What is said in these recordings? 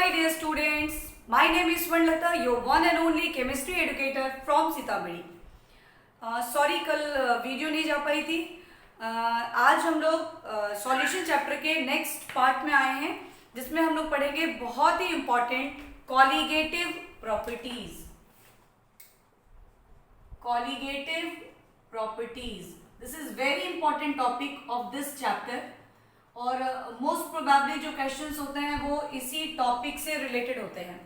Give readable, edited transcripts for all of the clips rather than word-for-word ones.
my dear students, my name is Swarnlata, your one and only chemistry educator from Sitamarhi. Sorry कल video नहीं जा पाई थी। आज हम लोग सॉल्यूशन चैप्टर के नेक्स्ट पार्ट में आए हैं, जिसमें हम लोग पढ़ेंगे बहुत ही important colligative properties. Colligative properties, this is very important topic of this chapter और मोस्ट प्रोबेबली जो क्वेश्चंस होते हैं वो इसी टॉपिक से रिलेटेड होते हैं।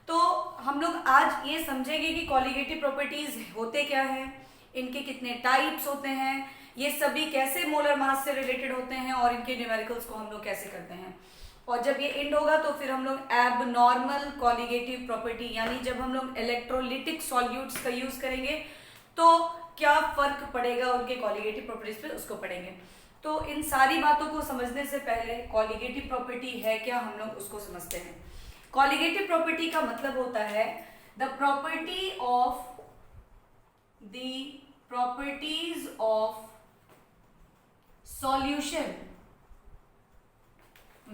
तो हम लोग आज ये समझेंगे कि कॉलिगेटिव प्रॉपर्टीज होते क्या हैं, इनके कितने टाइप्स होते हैं, ये सभी कैसे मोलर मास से रिलेटेड होते हैं और इनके न्यूमेरिकल्स को हम लोग कैसे करते हैं। और जब ये एंड होगा तो फिर हम लोग एबनॉर्मल कॉलिगेटिव प्रॉपर्टी, यानी जब हम लोग इलेक्ट्रोलिटिक सॉल्यूट्स का यूज करेंगे तो क्या फर्क पड़ेगा उनके कॉलिगेटिव प्रॉपर्टीज पे, उसको पढ़ेंगे। तो इन सारी बातों को समझने से पहले कॉलिगेटिव प्रॉपर्टी है क्या, हम लोग उसको समझते हैं। कॉलिगेटिव प्रॉपर्टी का मतलब होता है the properties of solution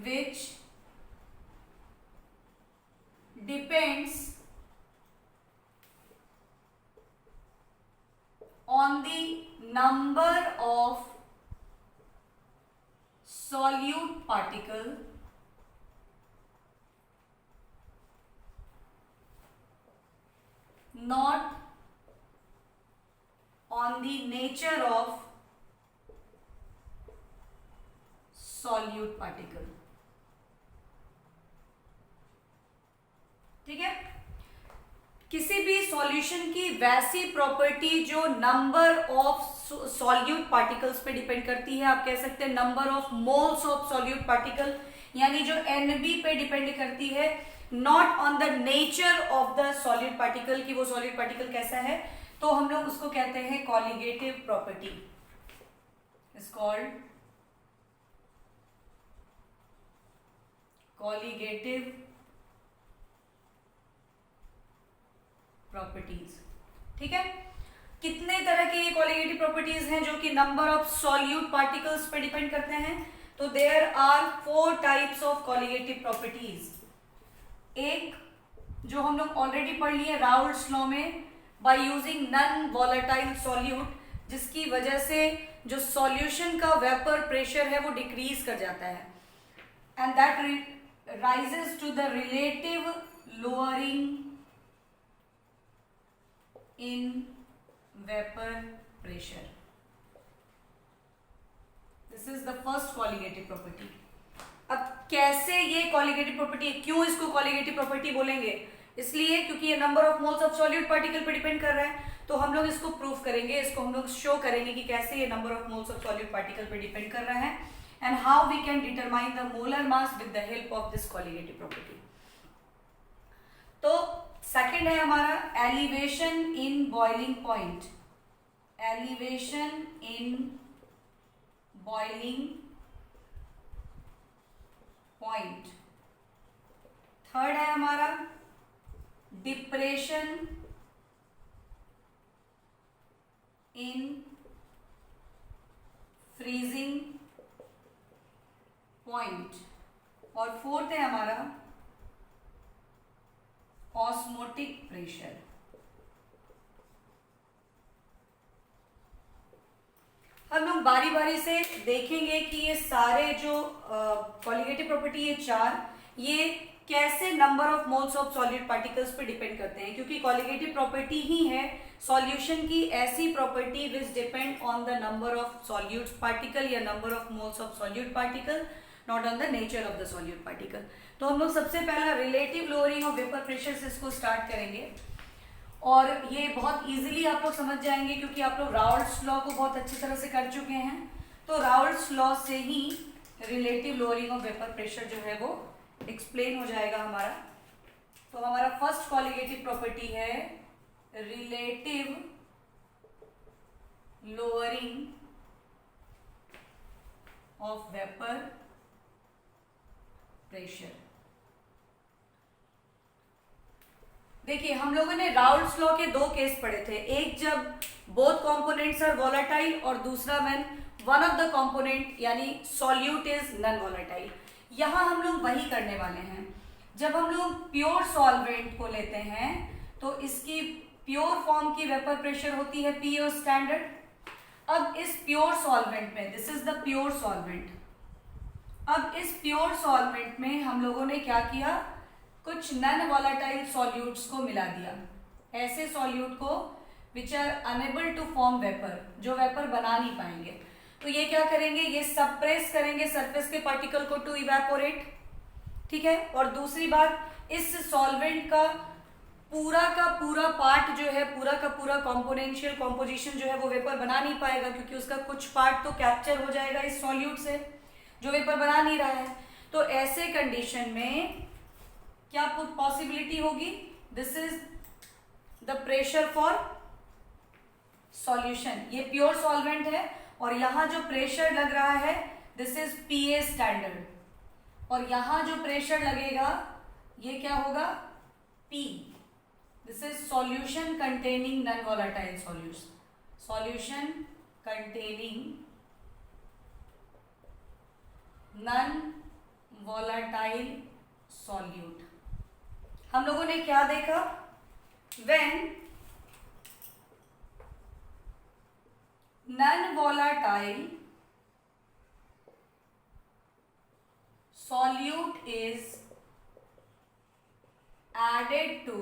which depends on the number of solute particle not on the nature of solute particle। ठीक है, किसी भी सॉल्यूशन की वैसी प्रॉपर्टी जो नंबर ऑफ सॉल्यूट पार्टिकल्स पे डिपेंड करती है। आप कह सकते हैं number of moles of solute particle, यानी जो Nb पे डिपेंड करती है, not on the nature of the solute particle, कि वो सॉल्यूट पार्टिकल कैसा है। तो हम लोग उसको कहते हैं colligative property, is called colligative properties. ठीक है, कितने तरह के ये कॉलिगेटिव प्रॉपर्टीज हैं जो कि नंबर ऑफ सॉल्यूट पार्टिकल्स पे डिपेंड करते हैं। तो there are 4 types of colligative properties. एक जो हम लोग ऑलरेडी पढ़ लिए राउल्ट्स लॉ में, by using non volatile solute, जिसकी वजह से जो सॉल्यूशन का वेपर प्रेशर है वो डिक्रीज कर जाता है, and that rises to the relative lowering in vapor pressure। This is the first colligative property। अब कैसे ये कॉलिगेटिव प्रॉपर्टी, क्यों इसको कॉलिगेटिव प्रॉपर्टी बोलेंगे, इसलिए क्योंकि ये number of moles of solute particle पे डिपेंड कर रहा है। तो हम लोग इसको प्रूव करेंगे, इसको हम लोग शो करेंगे कि कैसे ये number of moles of solute particle पे डिपेंड कर रहा है, and how we can determine the molar mass with the help of this colligative property. तो सेकेंड है हमारा elevation in boiling point. Elevation in boiling point. Third है हमारा depression in freezing point. और फोर्थ है हमारा ऑस्मोटिक प्रेशर। हम लोग बारी बारी से देखेंगे कि ये सारे जो कॉलिगेटिव प्रॉपर्टी, ये 4, ये कैसे number of moles of solute particles पे डिपेंड करते हैं, क्योंकि कॉलिगेटिव प्रॉपर्टी ही है सॉल्यूशन की ऐसी property which depend on the number of solute particle या number of moles of solute particle, not on the nature of the solute particle. तो हम लोग सबसे पहला relative lowering of vapour pressure से इसको स्टार्ट करेंगे, और ये बहुत इजीली आप लोग समझ जाएंगे क्योंकि आप लोग राउल्ट्स लॉ को बहुत अच्छी तरह से कर चुके हैं। तो राउल्ट्स लॉ से ही relative lowering of vapour pressure जो है वो एक्सप्लेन हो जाएगा हमारा। तो हमारा फर्स्ट कॉलिगेटिव प्रॉपर्टी है relative lowering of vapour pressure. देखिए, हम लोगों ने राउल्ट्स लॉ के 2 केस पढ़े थे, एक जब बोथ कंपोनेंट्स आर वोलेटाइल और दूसरा when one of the component यानी सॉल्यूट इज नॉन वोलेटाइल। यहां हम लोग वही करने वाले हैं। जब हम लोग प्योर सॉल्वेंट को लेते हैं तो इसकी प्योर फॉर्म की वेपर प्रेशर होती है पीओ स्टैंडर्ड। अब इस प्योर सॉल्वेंट में, this is the pure solvent, अब इस प्योर सॉल्वेंट में हम लोगों ने क्या किया, कुछ नॉन वॉलेटाइल सॉल्यूट्स को मिला दिया, ऐसे सॉल्यूट को which are unable to form vapour, जो वेपर बना नहीं पाएंगे। तो ये क्या करेंगे, ये सप्रेस करेंगे सरफेस के पार्टिकल को टू इवेपोरेट, ठीक है। और दूसरी बात, इस सॉल्वेंट का पूरा पार्ट जो है, पूरा का पूरा कॉम्पोनेंशियल कॉम्पोजिशन जो है वो वेपर बना नहीं पाएगा, क्योंकि उसका कुछ पार्ट तो कैप्चर हो जाएगा इस सॉल्यूट से जो वेपर बना नहीं रहा है। तो ऐसे कंडीशन में क्या पॉसिबिलिटी होगी, this is the pressure for solution. ये प्योर सॉल्वेंट है और यहां जो प्रेशर लग रहा है दिस इज पीए स्टैंडर्ड, और यहां जो प्रेशर लगेगा ये क्या होगा, P. This is solution containing non volatile solutes, solution containing non volatile solute. हम लोगों ने क्या देखा, when non-volatile solute is added to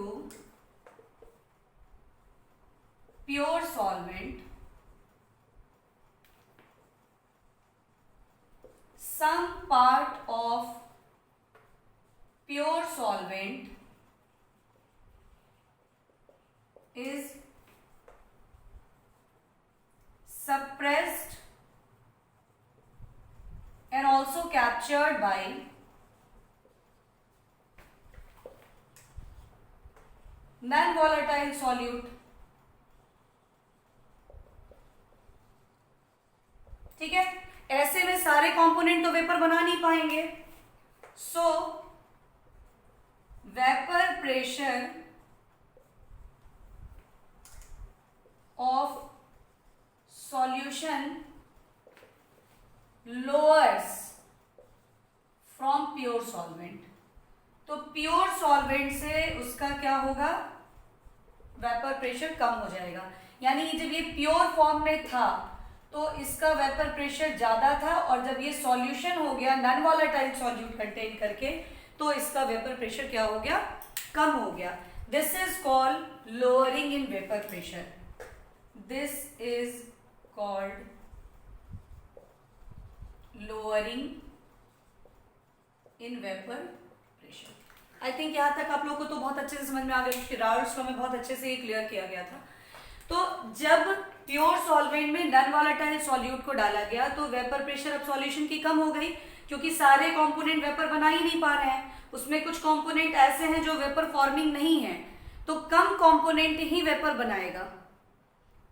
pure solvent, some part of pure solvent is suppressed and also captured by non-volatile solute, ठीक है। ऐसे में सारे कंपोनेंट तो वेपर बना नहीं पाएंगे, सो vapour pressure of solution lowers from pure solvent। तो प्योर सॉल्वेंट से उसका क्या होगा, वेपर प्रेशर कम हो जाएगा। यानी जब ये प्योर फॉर्म में था तो इसका वेपर प्रेशर ज्यादा था, और जब ये सॉल्यूशन हो गया नॉन वॉलेटाइल सॉल्यूट कंटेन करके तो इसका वेपर प्रेशर क्या हो गया, कम हो गया। This is called lowering in vapour pressure, this is called lowering in vapor pressure। I think यहाँ तक आप लोगों को तो बहुत अच्छे से समझ में आ गया, क्योंकि राउल्ट्स लॉ में बहुत अच्छे से ये क्लियर किया गया था। तो जब प्योर सॉल्वेंट में नॉन वॉलेटाइल सॉल्यूट को डाला गया तो वेपर प्रेशर ऑफ सॉल्यूशन की कम हो गई, क्योंकि सारे कंपोनेंट वेपर बना ही नहीं पा रहे हैं, उसमें कुछ कंपोनेंट ऐसे हैं जो वेपर फॉर्मिंग नहीं है, तो कम कंपोनेंट ही वेपर बनाएगा,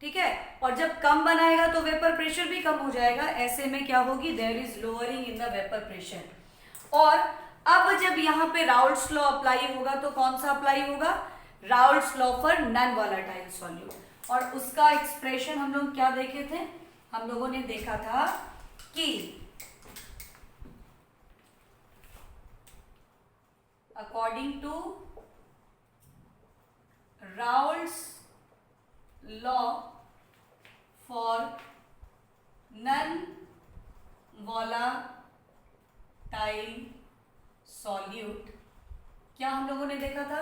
ठीक है। और जब कम बनाएगा तो वेपर प्रेशर भी कम हो जाएगा। ऐसे में क्या होगी, there is lowering in the vapour pressure. और अब जब यहाँ पे राउल्ट्स लॉ अप्लाई होगा तो कौन सा अप्लाई होगा, Raoult's law for non volatile solute. और उसका एक्सप्रेशन हम लोग क्या देखे थे, हम लोगों ने देखा था कि according to Raoult's law for non-volatile solute, क्या हम लोगों ने देखा था,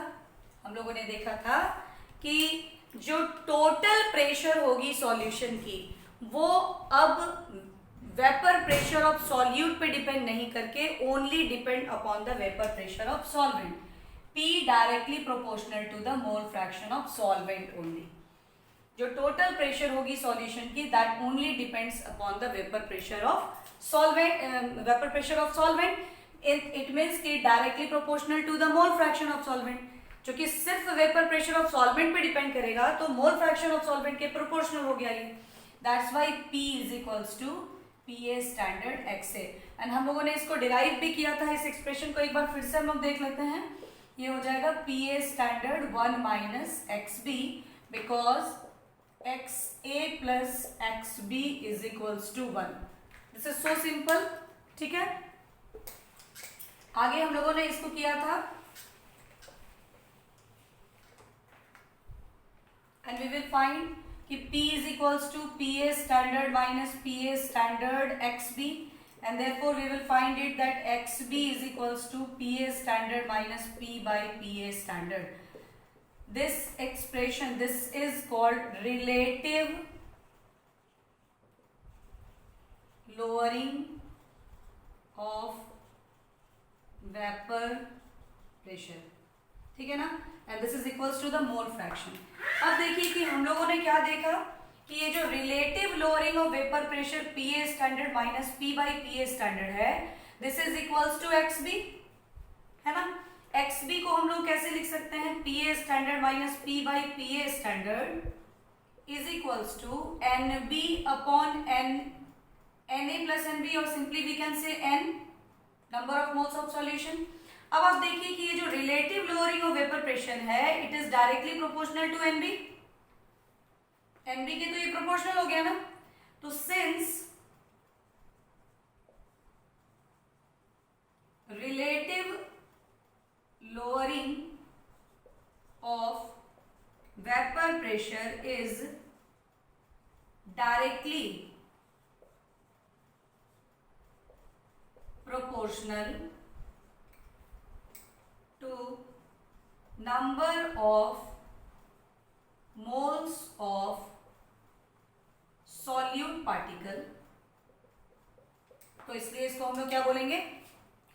हम लोगों ने देखा था कि जो टोटल प्रेशर होगी सॉल्यूशन की वो अब वेपर प्रेशर ऑफ सॉल्यूट पे डिपेंड नहीं करके only depend upon the vapour pressure of solvent, P directly proportional to the mole fraction of solvent only. जो टोटल प्रेशर होगी सॉल्यूशन की that only depends upon the vapour pressure of solvent, vapour pressure of solvent, it means कि directly proportional to the mole fraction of solvent. जो कि सिर्फ vapour pressure of solvent पे depend करेगा तो mole fraction of solvent के proportional हो गया ये, that's why P is equals to PA standard XA। And हम लोगों ने इसको डिराइव भी किया था, इस एक्सप्रेशन को एक बार फिर से हम लोग देख लेते हैं। ये हो जाएगा PA standard 1 minus XB because XA plus XB is equals to 1। This is so simple, ठीक है। आगे हम लोगों ने इसको किया था, एंड वी विल फाइंड कि P is equals to PA standard minus PA standard XB, and therefore we will find it that XB is equals to PA standard minus P by PA standard. This expression, this is called relative lowering of vapor pressure, ठीक है ना, and this is equals to the mole fraction. अब देखिए कि हम लोगों ने क्या देखा कि ये जो relative lowering of vapour pressure PA standard minus P by PA standard है, this is equals to XB, है ना. XB को हम लोग कैसे लिख सकते हैं, PA standard minus P by PA standard is equals to NB upon NA plus NB, और simply we can say N number of moles of solution. अब आप देखिए कि ये जो relative lowering of vapour pressure है, it is directly proportional to NB. NB के तो ये प्रोपोर्शनल हो गया ना. तो since relative lowering of vapour pressure is directly proportional to number of moles of solute particle, तो इसलिए इसको हम लोग क्या बोलेंगे,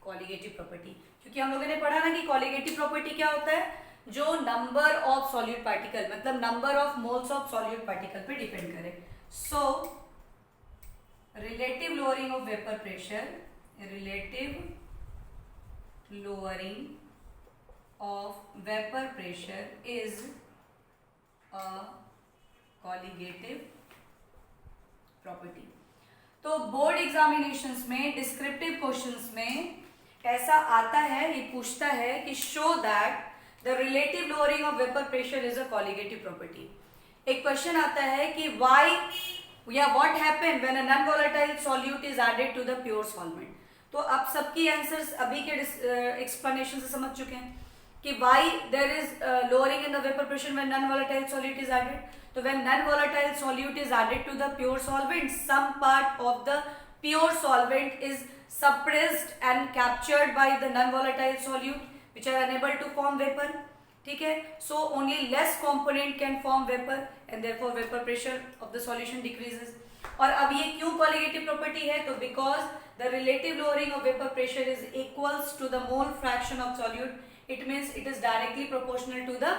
कॉलिगेटिव प्रॉपर्टी. क्योंकि हम लोगों ने पढ़ा ना कि कॉलिगेटिव प्रॉपर्टी क्या होता है, जो नंबर ऑफ सॉल्यूट पार्टिकल मतलब number of moles of solute particle पे डिपेंड करे. So relative lowering of vapour pressure, relative lowering of vapor pressure is a colligative property. तो बोर्ड एग्जामिनेशंस में डिस्क्रिप्टिव क्वेश्चंस में ऐसा आता है, ये पूछता है कि show that the relative lowering of vapour pressure is a colligative property. एक क्वेश्चन आता है कि व्हाई या what happen when a non volatile solute is added to the pure solvent. तो आप सबकी आंसर्स अभी के एक्सप्लेनेशन से समझ चुके हैं कि why there is lowering in the vapour pressure when non volatile solute is added. तो when non volatile solute is added to the pure solvent, some part of the pure solvent is suppressed and captured by the non volatile solute which are unable to form vapor. ठीक है, so only less component can form vapor and therefore vapor pressure of the solution decreases. और अब ये क्यों colligative property है, तो because the relative lowering of vapour pressure is equals to the mole fraction of solute. It means it is directly proportional to the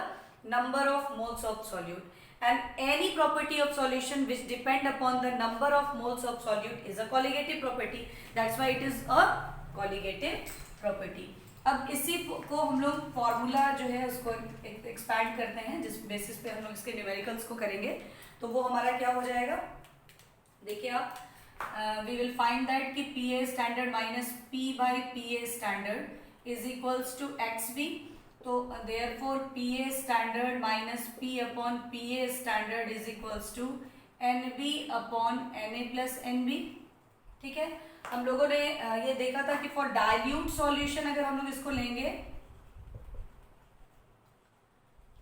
number of moles of solute, and any property of solution which depend upon the number of moles of solute is a colligative property. That's why it is a colligative property. अब इसी को हम लोग formula जो है उसको expand करते हैं, जिस बेसिस पे हम लोग इसके न्यूमेरिकल्स को करेंगे. तो वो हमारा क्या हो जाएगा, देखिए आप, वी विल फाइंड दैट कि PA standard minus P by PA standard is equals to XB. तो therefore PA standard minus P upon PA standard is equals to NB upon NA plus NB. ठीक है, हम लोगों ने ये देखा था कि फॉर डाइल्यूट सॉल्यूशन अगर हम लोग इसको लेंगे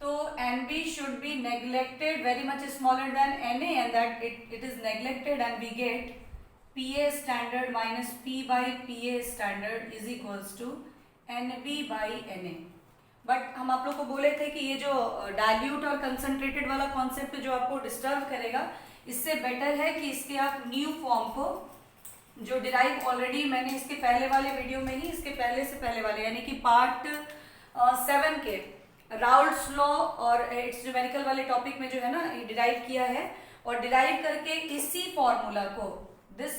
तो NB should be neglected very much smaller than NA, and that it is neglected, and we get PA standard minus P by PA standard is equals to NB by NA. But हम आप लोग को बोले थे कि ये जो dilute और कंसंट्रेटेड वाला कॉन्सेप्ट जो आपको डिस्टर्ब करेगा, इससे बेटर है कि इसके आप न्यू फॉर्म को जो डिराइव ऑलरेडी मैंने इसके पहले वाले वीडियो में ही, इसके पहले से पहले वाले यानी कि पार्ट 7 के राउल्ट्स लॉ और इट्स न्यूमेरिकल वाले टॉपिक में जो है ना डिराइव किया है, और डिराइव करके इसी फॉर्मूला को, this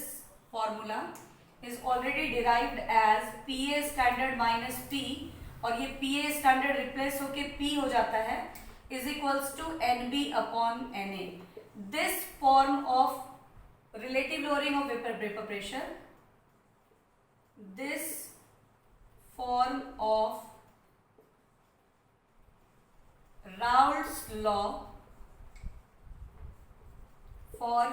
formula is already derived as PA standard minus P, और ये PA स्टैंडर्ड रिप्लेस होके P हो जाता है, is equals to NB upon NA. This form of relative lowering of vapor pressure, this form of Raoult's law for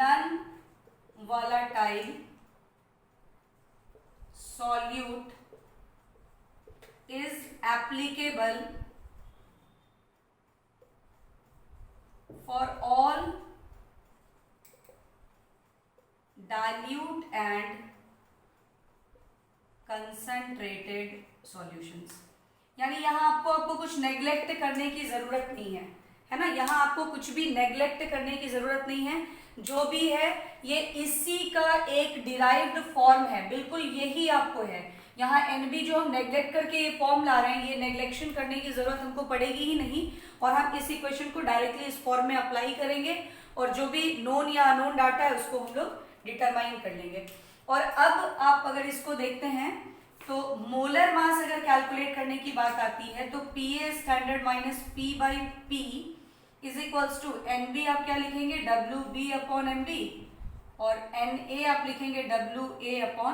non-volatile solute is applicable for all dilute and concentrated solutions। यानी यहाँ आपको कुछ neglect करने की जरूरत नहीं है ना, यहाँ आपको कुछ भी नेग्लेक्ट करने की जरूरत नहीं है। जो भी है ये इसी का एक डिराइव्ड फॉर्म है, बिल्कुल यही आपको है। यहाँ NB जो हम नेग्लेक्ट करके ये फॉर्म ला रहे हैं, ये नेग्लेक्शन करने की जरूरत हमको पड़ेगी ही नहीं, और हम इस इक्वेशन को डायरेक्टली इस फॉर्म में अप्लाई करेंगे, और जो भी नोन या अनोन डाटा है उसको हम लोग डिटरमाइन कर लेंगे। और अब आप अगर इसको देखते हैं तो मोलर मास अगर कैलकुलेट करने की बात आती है तो PA standard minus P/P is equals to NB आप क्या लिखेंगे, WB/MB, और NA आप लिखेंगे WA/MA,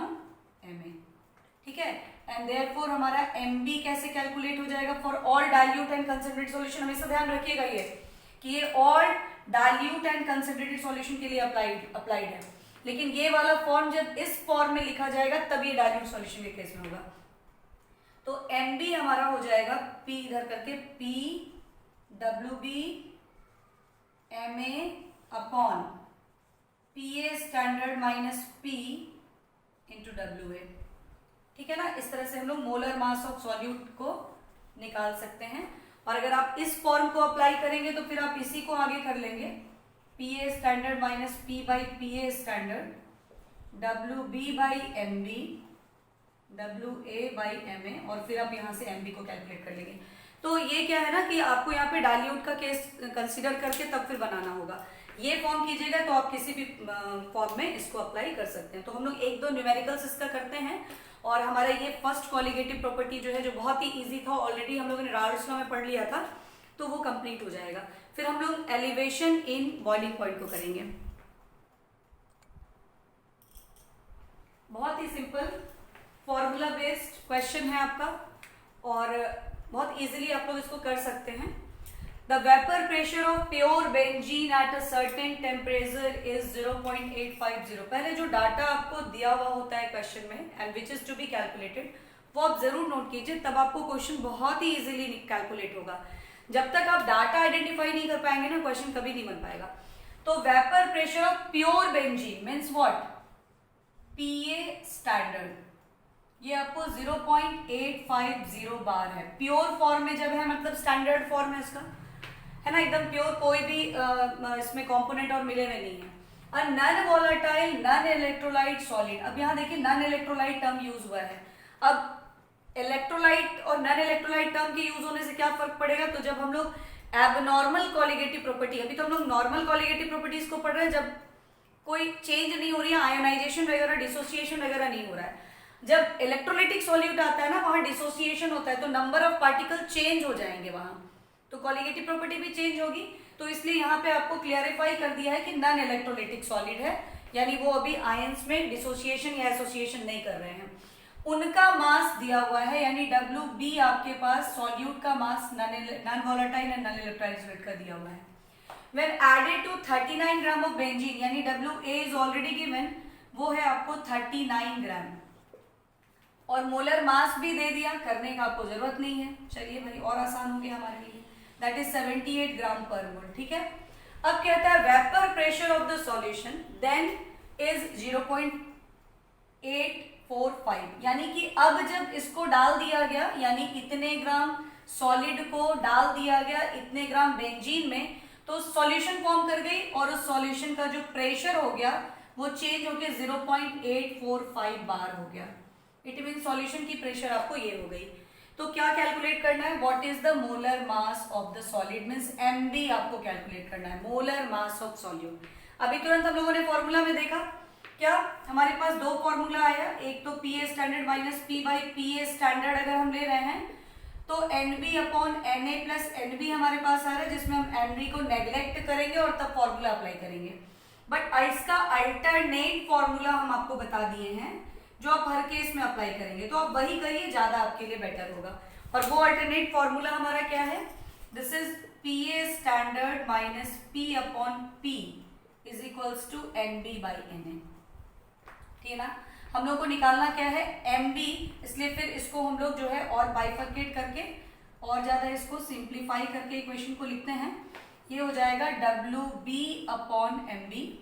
ठीक है। एंड देयरफॉर हमारा MB कैसे कैलकुलेट हो जाएगा for all dilute and concentrated solution. हमेशा ध्यान रखिएगा ये कि ये all dilute and concentrated solution के लिए अप्लाइड है, लेकिन ये वाला फॉर्म जब इस फॉर्म में लिखा जाएगा तब ये डाइल्यूट सॉल्यूशन के केस में होगा। तो MB हमारा हो जाएगा P इधर करके P WB/MA upon PA standard minus P into WA, ठीक है ना। इस तरह से हम लोग मोलर मास ऑफ सॉल्यूट को निकाल सकते हैं। और अगर आप इस फॉर्म को अप्लाई करेंगे तो फिर आप इसी को आगे कर लेंगे, PA standard minus P/PA standard WB/MB WA/MA, और फिर आप यहाँ से MB को कैलकुलेट कर लेंगे। तो ये क्या है ना कि आपको यहाँ पे डाइल्यूट का केस कंसीडर करके तब फिर बनाना होगा। ये फॉर्म कीजिएगा तो आप किसी भी फॉर्म में इसको अप्लाई कर सकते हैं। तो हम लोग एक दो न्यूमेरिकल्स इसका करते हैं, और हमारा ये फर्स्ट कॉलिगेटिव प्रॉपर्टी जो है, जो बहुत ही इजी था, ऑलरेडी हम लोगों ने राल्ड्स लॉ में पढ़ लिया था, तो वो कंप्लीट हो जाएगा। फिर हम लोग एलिवेशन इन बॉइलिंग पॉइंट को करेंगे। बहुत ही सिंपल फॉर्मूला बेस्ड क्वेश्चन है आपका, और बहुत इजीली आप लोग इसको कर सकते हैं। The vapor pressure of pure benzene at a certain temperature is 0.850। पहले जो डाटा आपको दिया हुआ होता है क्वेश्चन में and which is to be calculated, वो आप जरूर नोट कीजिए, तब आपको क्वेश्चन बहुत ही इजीली कैलकुलेट होगा। जब तक आप डाटा आइडेंटिफाई नहीं कर पाएंगे ना, क्वेश्चन कभी नहीं बन पाएगा। तो vapour pressure of pure benzene means what, PA standard, ये आपको 0.850 बार है। प्योर फॉर्म में जब है मतलब स्टैंडर्ड फॉर्म है इसका, है ना, एकदम प्योर, कोई भी इसमें कंपोनेंट और मिले हुए नहीं है। और non volatile non electrolyte solid, अब यहाँ देखिए नन इलेक्ट्रोलाइट टर्म यूज हुआ है। अब इलेक्ट्रोलाइट और नन इलेक्ट्रोलाइट टर्म के यूज होने से क्या फर्क पड़ेगा, तो जब हम लोग एबनॉर्मल कॉलिगेटिव प्रॉपर्टी, अभी तो हम लोग नॉर्मल कॉलिगेटिव प्रॉपर्टीज को पढ़ रहे हैं, जब कोई चेंज नहीं हो रही है, आयोनाइजेशन वगैरह डिसोसिएशन वगैरह नहीं हो रहा है। जब इलेक्ट्रोलाइटिक सॉल्यूट आता है ना, वहां डिसोसिएशन होता है, तो नंबर ऑफ पार्टिकल चेंज हो जाएंगे वहां, तो कॉलिगेटिव प्रॉपर्टी भी चेंज होगी। तो इसलिए यहाँ पे आपको क्लियरिफाई कर दिया है कि नॉन इलेक्ट्रोलाइटिक सॉलिड है, यानी वो अभी आयंस में डिसोसिएशन या एसोसिएशन नहीं कर रहे हैं। उनका मास दिया हुआ है, यानी WB आपके पास सॉल्यूट का mass non volatile and non electrolyte solid का दिया हुआ है। When added to 39 gram of benzene, यानी WA इज ऑलरेडी गिवन, वो है आपको 39 ग्राम, और मोलर मास भी दे दिया, करने का आपको जरूरत नहीं है। चलिए भाई, और आसान हो गया हमारे लिए, दैट इज 78 ग्राम पर मोल, ठीक है। अब कहता है vapour pressure of the solution then is 0.845, यानी कि अब जब इसको डाल दिया गया, यानी इतने ग्राम सॉलिड को डाल दिया गया इतने ग्राम बेंजीन में, तो सॉल्यूशन फॉर्म कर गई, और उस सॉल्यूशन का जो प्रेशर हो गया वो चेंज होकर 0.845 बार हो गया। इट मीन सॉल्यूशन की प्रेशर आपको ये हो गई। तो क्या कैलकुलेट करना है, what is the molar mass of the solid, means MB आपको कैलकुलेट करना है, मोलर मास ऑफ सॉल्यूट। अभी तुरंत हम लोगों ने फॉर्मूला में देखा, क्या हमारे पास दो फॉर्मूला आया, एक तो PA standard minus P/PA standard अगर हम ले रहे हैं तो NB/NA प्लस NB हमारे पास आ रहा है, जिसमें हम NB को नेग्लेक्ट करेंगे और तब फॉर्मूला अप्लाई करेंगे। बट इसका अल्टरनेट फॉर्मूला हम आपको बता दिए हैं, जो आप हर केस में अप्लाई करेंगे, तो आप वही करिए, ज्यादा आपके लिए बेटर होगा। और वो अल्टरनेट फॉर्मूला हमारा क्या है, this is PA standard minus P/P is equals to NB/NA, ठीक है ना। हम लोग को निकालना क्या है एम बी, इसलिए फिर इसको हम लोग जो है और बाइफर्केट करके और ज़्यादा इसको सिंप्लीफाई करके इक्वेशन को लिखते हैं। ये हो जाएगा W B upon M B,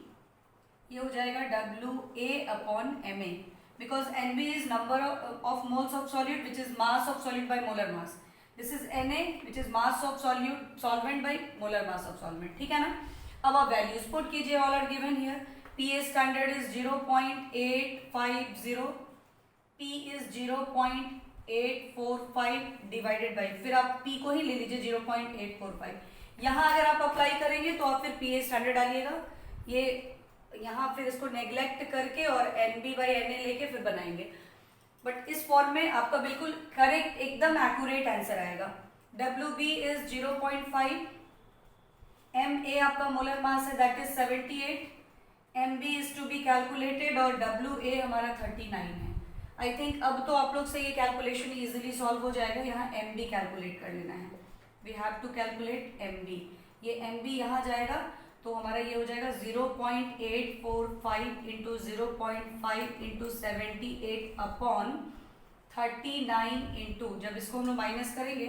ये हो जाएगा W A upon M A, because N B is number of moles of solute which is mass of solute by molar mass, this is N A which is mass of solute solvent by molar mass of solvent, ठीक है ना। अब आप values put कीजिए, all are given here. P A standard is 0.850, P is 0.845 divided by, फिर आप P को ही ले लीजिए 0.845। यहाँ अगर आप अप्लाई करेंगे तो आप फिर पीए स्टैंडर्ड डालिएगा, ये यहाँ फिर इसको नेग्लेक्ट करके और N B by N A लेके फिर बनाएंगे, बट इस फॉर्म में आपका बिल्कुल करेक्ट एकदम एक्यूरेट आंसर आएगा। W B is 0.5, M A आपका मोलर मास है that is 78, M B is to be calculated और डब्ल्यू ए हमारा 39 है। आई थिंक अब तो आप लोग से ये कैलकुलेशन इजीली सॉल्व हो जाएगा। यहाँ एम बी कैलकुलेट कर लेना है, we have to calculate M B. ये एम बी यहाँ जाएगा तो हमारा ये हो जाएगा 0.845 इंटू 0.5 इंटू 78 अपॉन 39 इंटू, जब इसको हम लोग माइनस करेंगे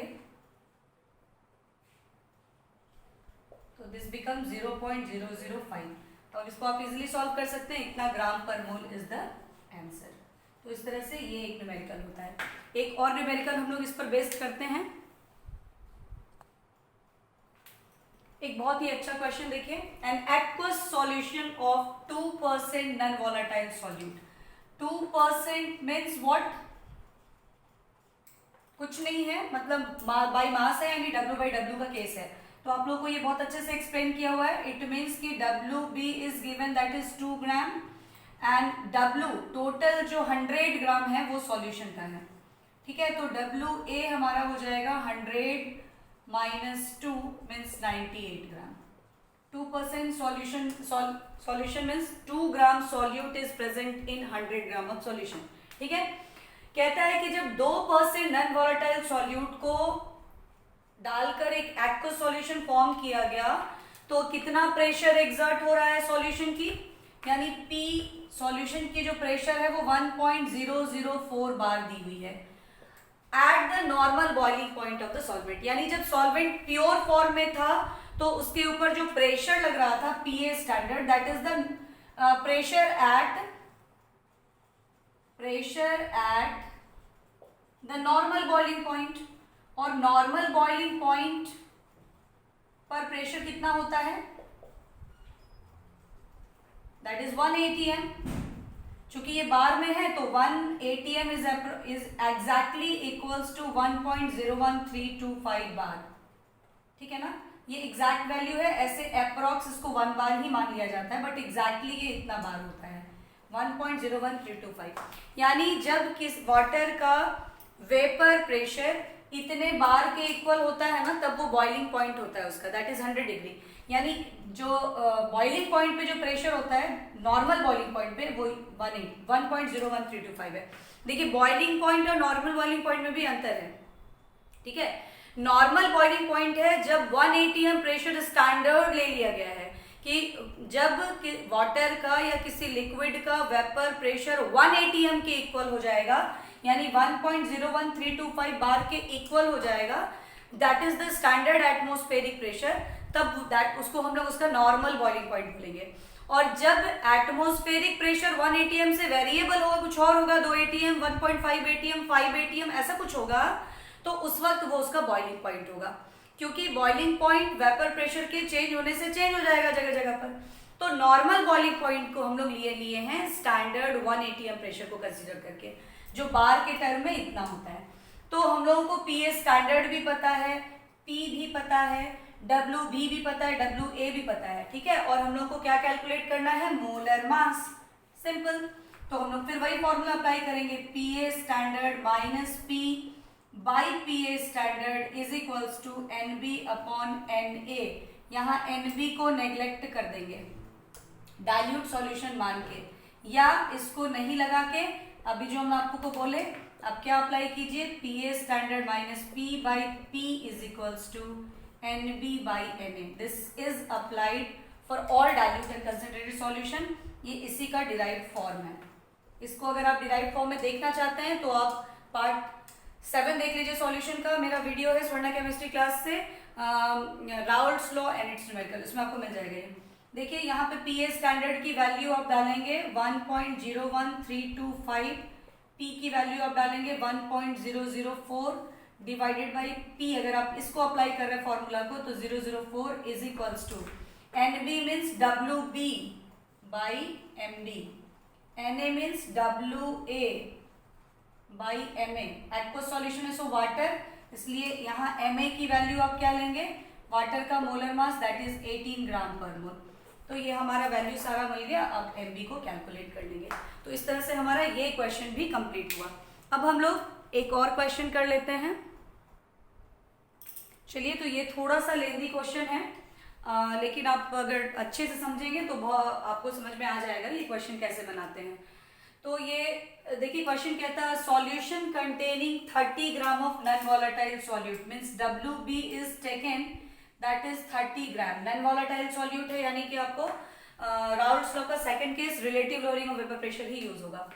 तो दिस बिकम 0.005। और इसको आप इजीली सॉल्व कर सकते हैं, इतना ग्राम पर मोल इज द आंसर। तो इस तरह से ये एक न्यूमेरिकल होता है। एक और न्यूमेरिकल हम लोग इस पर बेस्ड करते हैं। एक बहुत ही अच्छा क्वेश्चन देखिए, an aqueous solution of 2% non volatile solute. 2% means what, कुछ नहीं है, मतलब बाय मास है, यानी डब्ल्यू बाई डब्ल्यू का केस है। तो आप लोग को ये बहुत अच्छे से एक्सप्लेन किया हुआ है। इट मीन्स कि W B is given that is 2 gram and W total जो 100 ग्राम है वो सॉल्यूशन का है, ठीक है। तो डब्ल्यू ए हमारा हो जाएगा 100 minus 2 means 98 gram. 2% solution means 2 gram solute is present in 100 gram of solution, ठीक है। कहता है कि जब 2% नॉन वोलेटाइल सॉल्यूट को डालकर एक एक्वस सॉल्यूशन फॉर्म किया गया तो कितना प्रेशर एक्सर्ट हो रहा है सॉल्यूशन की, यानी P सॉल्यूशन की जो प्रेशर है वो 1.004 बार दी हुई है eight the normal boiling point of the solvent. यानी जब सॉल्वेंट प्योर फॉर्म में था तो उसके ऊपर जो प्रेशर लग रहा था PA standard, that is the pressure at the normal boiling point. और नॉर्मल बॉइलिंग पॉइंट पर प्रेशर कितना होता है, दैट इज 1 atm। चूंकि ये बार में है तो 1 atm is exactly equals to 1.01325 bar, ठीक है ना। ये एग्जैक्ट वैल्यू है, ऐसे अप्रॉक्स इसको 1 बार ही मान लिया जाता है, बट एग्जैक्टली ये इतना बार होता है 1.01325। यानी जब किस वाटर का वेपर प्रेशर इतने बार के इक्वल होता है ना, तब वो बॉइलिंग पॉइंट होता है उसका, दैट इज 100 डिग्री। यानी जो बॉइलिंग पॉइंट पे जो प्रेशर होता है नॉर्मल बॉइलिंग पॉइंट पे वो 1.01325 है। देखिए बॉइलिंग पॉइंट और नॉर्मल बॉइलिंग पॉइंट में भी अंतर है, ठीक है। नॉर्मल बॉइलिंग पॉइंट है जब 1 atm प्रेशर स्टैंडर्ड ले लिया गया है कि जब वाटर का या किसी लिक्विड का वेपर प्रेशर 1 atm के इक्वल हो जाएगा, यानी 1.01325 बार के इक्वल हो जाएगा, that is the standard atmospheric pressure, तब दैट उसको हम लोग उसका नॉर्मल बॉइलिंग पॉइंट बोलेंगे। और जब एटमॉस्फेरिक प्रेशर 1 atm से वेरिएबल होगा, कुछ और होगा, 2 atm, 1.5 atm, 5 atm ऐसा कुछ होगा, तो उस वक्त वो उसका बॉइलिंग पॉइंट होगा, क्योंकि बॉइलिंग पॉइंट वेपर प्रेशर के चेंज होने से चेंज हो जाएगा जगह जगह पर। तो नॉर्मल बॉइलिंग पॉइंट को हम लोग लिए हैं स्टैंडर्ड 1 atm प्रेशर को कंसीडर करके, जो बार के टर्म में इतना होता है। तो हम लोगों को पी ए स्टैंडर्ड भी पता है, पी भी पता है, डब्ल्यू भी पता है, डब्ल्यू ए भी पता है, ठीक है। और हम लोग को क्या कैलकुलेट करना है, मोलर मास, सिंपल। तो हम लोग फिर वही फॉर्मूला अप्लाई करेंगे, P A standard minus P by P A standard is equals to N B upon N A. यहाँ एन बी को नेग्लेक्ट कर देंगे डाइल्यूट सॉल्यूशन मान के, या इसको नहीं लगा के अभी जो हम आपको को बोले, अब क्या अप्लाई कीजिए, P A standard minus P by P is equals to N B by N A. This is applied for all dilute and concentrated solution. ये इसी का डिराइव्ड फॉर्म है, इसको अगर आप डिराइव फॉर्म में देखना चाहते हैं तो आप पार्ट 7 देख लीजिए सॉल्यूशन का, मेरा वीडियो है स्वर्णा केमिस्ट्री क्लास से, Raoult's law and it's numerical, उसमें आपको मिल जाएगा ये। देखिए यहाँ पे पीए स्टैंडर्ड की वैल्यू आप डालेंगे 1.01325, पी की वैल्यू आप डालेंगे 1.004 डिवाइडेड बाई पी। अगर आप इसको अप्लाई कर रहे हैं फॉर्मूला को तो 004 is equals to N B means W B by M B, Na means W A by M A. Aqueous solution है सो वाटर, इसलिए यहाँ Ma की वैल्यू आप क्या लेंगे, वाटर का मोलर मास दैट इज 18 ग्राम पर मोल। तो ये हमारा वैल्यू सारा मिल गया। अब Mb को कैलकुलेट कर लेंगे। तो इस तरह से हमारा ये क्वेश्चन भी कंप्लीट हुआ। अब हम लोग एक और क्वेश्चन कर लेते हैं। चलिए, तो ये थोड़ा सा लेंदी क्वेश्चन है, लेकिन आप अगर अच्छे से समझेंगे तो आपको समझ में आ जाएगा ये क्वेश्चन कैसे बनाते हैं। तो ये देखिए क्वेश्चन कहता है solution containing 30 gram of non volatile solute means WB is taken that is 30 gram. Non volatile solute है यानी कि आपको राउल्ट्स लॉ का second case relative lowering of vapour pressure ही यूज होगा।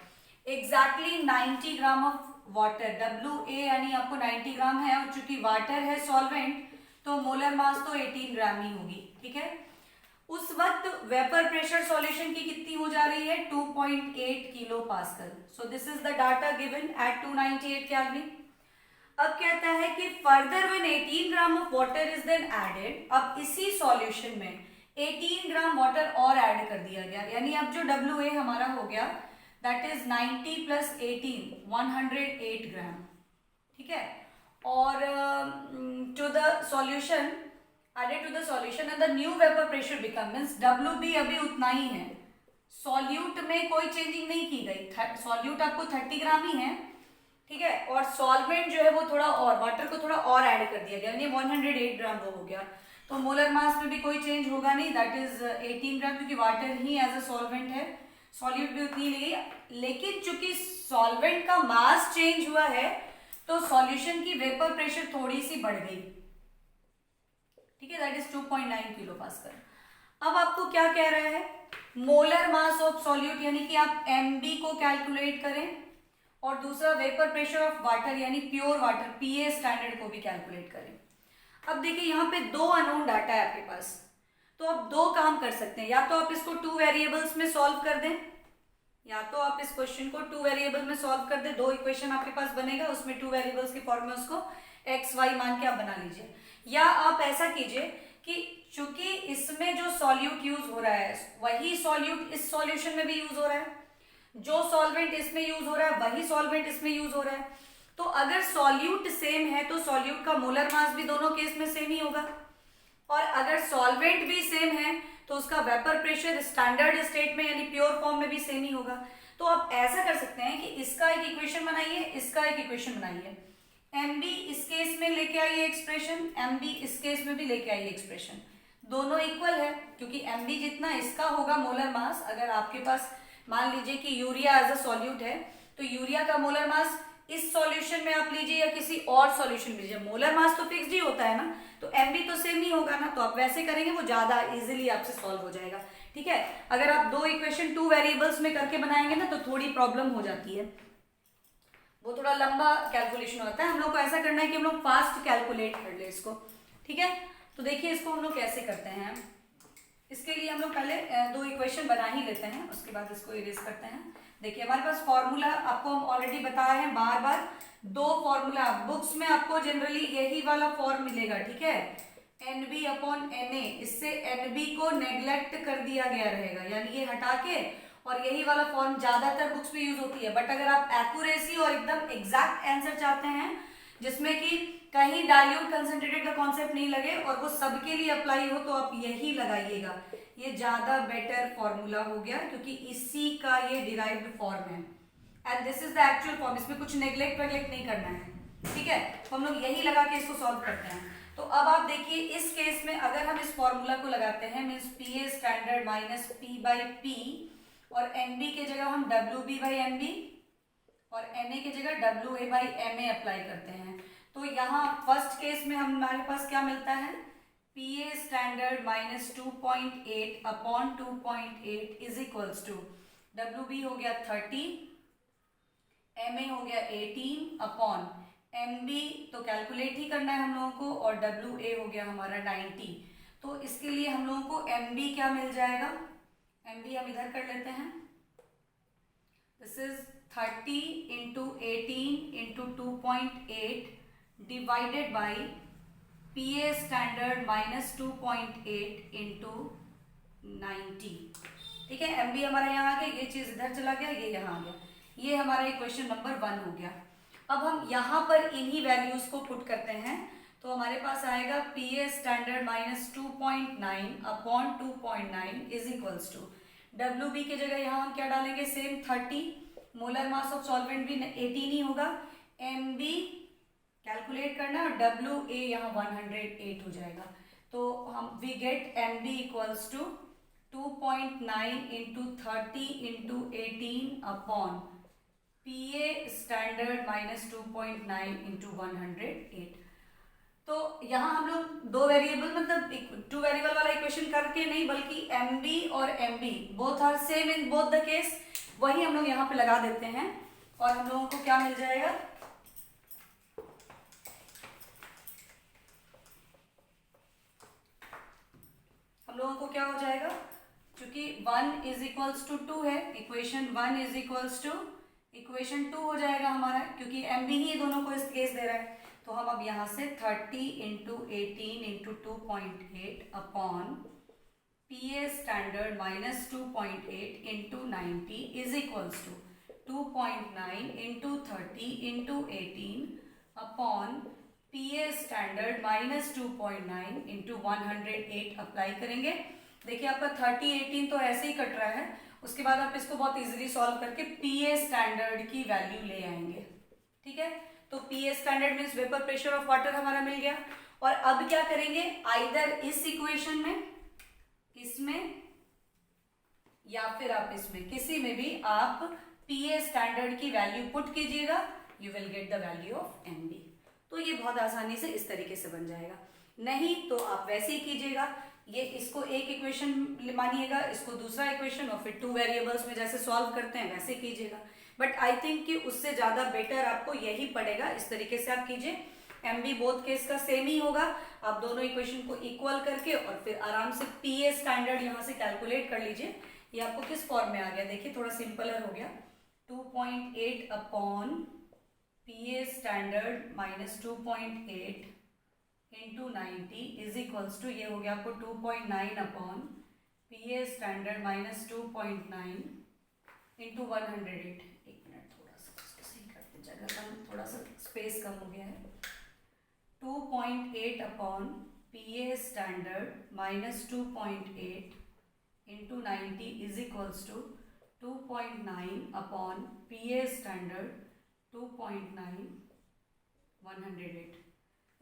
Exactly 90 gram of water, WA यानी आपको 90 ग्राम है, और चूंकि वाटर है सॉल्वेंट तो मोलर मास तो 18 ग्राम ही होगी, ठीक है। उस वक्त वेपर प्रेशर सॉल्यूशन की कितनी हो जा रही है 2.8 kilo pascal. So this is the data given at 298 kelvin. अब कहता है कि further when 18 gram of water is then added, अब इसी सॉल्यूशन में 18 ग्राम वाटर और ऐड कर दिया गया, यानी अब जो WA हमारा हो गया दैट इज 90 प्लस 18 108 ग्राम, ठीक है। और to the solution added to the solution and the new vapor pressure become means WB अभी उतना ही है, सॉल्यूट में कोई चेंजिंग नहीं की गई, सॉल्यूट आपको 30 ग्राम ही है, ठीक है। और सॉल्वेंट जो है वो थोड़ा और, वाटर को थोड़ा और ऐड कर दिया गया, यानी 108 ग्राम वो हो गया। तो मोलर मास में भी कोई चेंज होगा नहीं, दैट इज 18 ग्राम, क्योंकि वाटर ही एज अ सॉल्वेंट है, सॉल्यूट भी उतनी ली गई। लेकिन चूंकि सॉल्वेंट का मास चेंज हुआ है तो सॉल्यूशन की वेपर प्रेशर थोड़ी सी बढ़ गई, ठीक है, दैट इज 2.9 किलो पास्कल। अब आपको क्या कह रहा है, मोलर मास ऑफ सॉल्यूट यानी कि आप Mb को कैलकुलेट करें, और दूसरा वेपर प्रेशर ऑफ वाटर यानी प्योर वाटर पीए स्टैंडर्ड को भी कैलकुलेट करें। अब देखिए यहाँ पे दो अननोन डाटा है आपके पास, तो आप दो काम कर सकते हैं, या तो आप इसको 2 वेरिएबल्स में सॉल्व कर दें, या तो आप इस क्वेश्चन को 2 वेरिएबल में सॉल्व कर दें। दो इक्वेशन आपके पास बनेगा, उसमें 2 वेरिएबल्स के फॉर्म में उसको x y मान के आप बना लीजिए। या आप ऐसा कीजिए कि चूंकि इसमें जो सॉल्यूट यूज हो रहा है वही सॉल्यूट इस सॉल्यूशन में भी यूज हो रहा है, जो सॉल्वेंट इसमें यूज हो रहा है वही सॉल्वेंट इसमें यूज हो रहा है, तो अगर सॉल्यूट सेम है तो सॉल्यूट का मोलर मास भी दोनों केस में सेम ही होगा, और अगर सॉल्वेंट भी सेम है तो उसका वेपर प्रेशर स्टैंडर्ड स्टेट में यानी प्योर फॉर्म में भी सेम ही होगा। तो आप ऐसा कर सकते हैं कि इसका एक इक्वेशन बनाइए, इसका एक इक्वेशन बनाइए, Mb इस केस में लेके आइए एक्सप्रेशन, Mb इस केस में भी लेके आइए एक्सप्रेशन, दोनों इक्वल है, क्योंकि Mb जितना इसका होगा मोलर मास, अगर आपके पास मान लीजिए कि यूरिया एज अ सॉल्यूट है तो यूरिया का मोलर मास इस सॉल्यूशन में आप लीजिए या किसी और सॉल्यूशन में लीजिए, मोलर मास तो फिक्स्ड ही होता है ना, तो Mb तो सेम ही होगा ना, तो आप वैसे करेंगे वो ज्यादा इजीली आपसे सॉल्व हो जाएगा, ठीक है। अगर आप दो इक्वेशन 2 वेरिएबल्स में करके बनाएंगे ना तो थोड़ी प्रॉब्लम हो जाती है, वो थोड़ा लंबा कैलकुलेशन होता है। हम लोग को ऐसा करना है कि हम लोग फास्ट कैलकुलेट कर ले इसको, ठीक है। तो देखिए इसको हम लोग कैसे करते हैं, इसके लिए हम लोग पहले दो इक्वेशन बना ही लेते हैं, उसके बाद इसको इरेज करते हैं। देखिए हमारे पास फॉर्मूला आपको हम ऑलरेडी बताए हैं बार बार, दो फॉर्मूला बुक्स में आपको जनरली यही वाला फॉर्म मिलेगा, ठीक है, NB अपॉन Na, इससे NB को नेग्लेक्ट कर दिया गया रहेगा, यानी ये हटा के, और यही वाला फॉर्म ज्यादातर बुक्स में यूज होती है। बट अगर आप एक्यूरेसी और एकदम एग्जैक्ट आंसर चाहते हैं जिसमें कि कहीं डाइल्यूट कंसंट्रेटेड का कॉन्सेप्ट नहीं लगे और वो सबके लिए अप्लाई हो, तो आप यही लगाइएगा, ये ज्यादा बेटर फॉर्मूला हो गया, क्योंकि इसी का ये डिराइव्ड फॉर्म है and this is the actual form, इसमें कुछ नेग्लेक्ट नहीं करना है, ठीक है। तो हम लोग यही लगा के इसको सॉल्व करते हैं। तो अब आप देखिए इस केस में अगर हम इस फॉर्मूला को लगाते हैं means PA standard minus P by P, और Nb के जगह हम WB बाई Mb और Na की जगह WA बाई Ma अप्लाई करते हैं, तो यहाँ फर्स्ट केस में हमारे पास क्या मिलता है, PA standard minus 2.8 upon 2.8 is equals to WB हो गया 30 MA हो गया 18 अपॉन MB तो कैलकुलेट ही करना है हम लोगों को, और WA हो गया हमारा 90। तो इसके लिए हम लोगों को MB क्या मिल जाएगा, MB हम इधर कर लेते हैं। This is 30 into 18 into 2.8 divided by PA standard minus 2.8 into 90। ठीक है, MB हमारा यहाँ आ गया, ये चीज इधर चला गया, ये यहाँ आ गया। ये हमारा इक्वेशन नंबर 1 हो गया। अब हम यहाँ पर इन्हीं वैल्यूज को पुट करते हैं, तो हमारे पास आएगा PA standard minus 2.9 upon 2.9 is equals to WB की जगह यहाँ हम क्या डालेंगे, same 30, molar mass of solvent भी 18 ही होगा, MB कैलकुलेट करना और WA यहाँ 108 हो जाएगा। तो हम we get MB equals to 2.9 into 30 into 18 upon PA standard minus 2.9 into 108। तो यहाँ हम लोग दो वेरिएबल मतलब 2 वेरिएबल वाला इक्वेशन करके नहीं, बल्कि MB और MB both are same in both the case, वही हम लोग यहाँ पे लगा देते हैं और हम लोगों को क्या मिल जाएगा, हम लोगों को क्या हो जाएगा, क्योंकि 1 इज इक्वल्स टू 2 है, equation 1 is equals to equation 2 हो जाएगा हमारा, क्योंकि MB ही दोनों को इस केस दे रहा है। तो हम अब यहाँ से 30 into 18 into 2.8 upon PA standard minus 2.8 into 90 is equals to 2.9 into 30 into 18 upon PA standard minus 2.9 into 108 apply करेंगे। देखिए आपका 30 18 तो ऐसे ही कट रहा है, उसके बाद आप इसको बहुत इजीली सॉल्व करके PA स्टैंडर्ड की वैल्यू ले आएंगे। ठीक है, तो PA standard means vapour pressure of water हमारा मिल गया। और अब क्या करेंगे, आइदर इस इक्वेशन में, इसमें या फिर आप इसमें, किसी में भी आप PA स्टैंडर्ड की वैल्यू पुट कीजिएगा, you will get the value of MB। तो ये बहुत आसानी से इस तरीके से बन जाएगा। नहीं तो आप वैसे ही कीजिएगा, ये इसको एक इक्वेशन मानिएगा, इसको दूसरा इक्वेशन, और फिर 2 वेरिएबल्स में जैसे सॉल्व करते हैं वैसे कीजिएगा। बट आई थिंक कि उससे ज्यादा बेटर आपको यही पड़ेगा, इस तरीके से आप कीजिए। MB बोथ केस का सेम ही होगा, आप दोनों इक्वेशन को इक्वल करके और फिर आराम से PA स्टैंडर्ड यहाँ से कैलकुलेट कर लीजिए। ये आपको किस फॉर्म में आ गया, देखिए थोड़ा सिंपलर हो गया, 2.8 upon PA standard minus 2.8 into 90 is equals to, ये हो गया आपको 2.9 upon PA standard minus 2.9 into 108। एक मिनट, थोड़ा सा इसको सही करते, जगह कम, थोड़ा सा स्पेस कम हो गया है। 2.8 upon PA standard minus 2.8 into 90 is equals to 2.9 upon PA standard 2.9 108।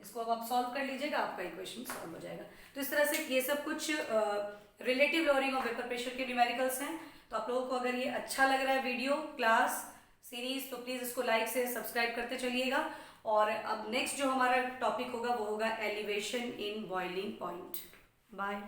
इसको अब आप सॉल्व कर लीजिएगा, आपका इक्वेशन सॉल्व हो जाएगा। तो इस तरह से ये सब कुछ relative lowering of vapour pressure के न्यूमेरिकल्स हैं। तो आप लोगों को अगर ये अच्छा लग रहा है वीडियो क्लास सीरीज, तो प्लीज इसको लाइक से सब्सक्राइब करते चलिएगा। और अब नेक्स्ट जो हमारा टॉपिक होगा वो होगा elevation in boiling point. Bye.